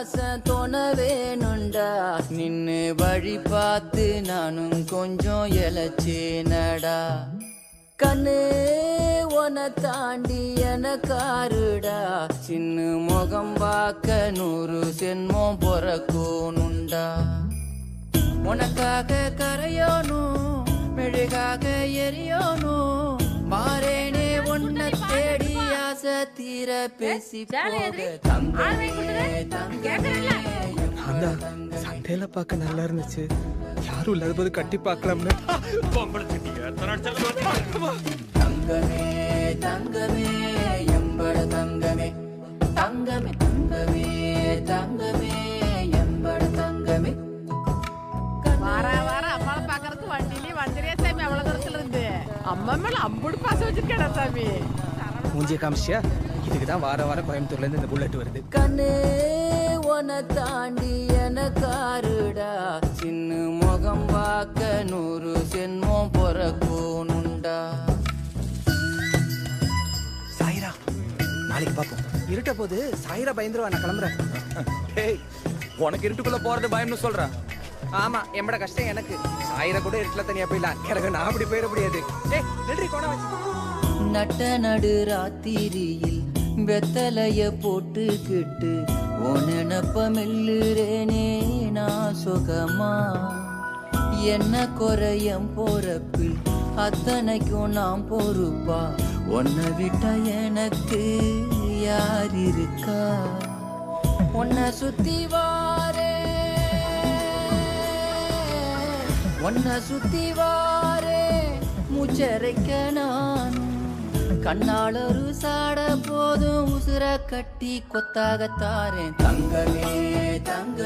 பாசம் தோண வேணுண்டா நின்னு வழி பார்த்து நானும் கொஞ்சம் இழைச்சேனடா கண்ணு உன தாண்டி எனக்காருடா சின்ன முகம் பார்க்க 100 சென்மம் பொறக்கணுண்டா உனக்காக கரையோனும் மெழுகாக எரியோனும் மாறேனே உன்னை தேடி ஆசை தீர பேசி போக தங்கமே சண்டையில பார்க்க நல்லா இருந்துச்சு யாரும் இல்லாத போது கட்டி பார்க்கலாம்னு தங்கமே தங்கமே எம்பட தங்கமே தங்கமே தங்கமே தங்கமே எம்பட தங்கமே வார அம்மாவை பாக்குறதுக்கு வண்டியிலே வந்துறியா சாமி அவ்வளவு தூரத்துல இருந்து அம்மா மேல அம்புடு பாசம் வச்சிருக்கேடா சாமி மூஞ்சிய காமிச்சியா இதுக்குதான் வார கோயம்புத்தூர்ல இருந்து இந்த புல்லட் வருது கண்ணு உன தாண்டி எனக்காருடா சின்ன முகம் பார்க்க 100 சென்மம் பொறக்கணுண்டா சாயிரா நாளைக்கு பாப்போம் இருட்ட போது சாயிரா பயந்துருவா நான் கிளம்புறேன் டேய் உனக்கு இருட்டுக்குள்ள போறது பயம்னு சொல்ற ஆமா எம்பட கஷ்டம் எனக்கு சாயிரா கூட இருட்டுல தனியா போயிடலாம் எனக்கு நான் அப்படி போயிட முடியாது டேய் நன்றி கோண வச்சு நட்ட நடு ராத்திரியில் வெத்தலைய போட்டுக்கிட்டு உனப்ப மெல்லுறேனே நான் சுகமா என்ன குறையம் போறப்பில் அத்தனைக்கும் நான் பொறுப்பா உன்னை விட்டா எனக்கு யார் இருக்கா உன்னை சுத்தி வாரே மூச்சரைக்க நானும் கண்ணால் ஒரு சாட போதும் உசுர கட்டி கொத்தாக தாரேன் தங்கமே தங்க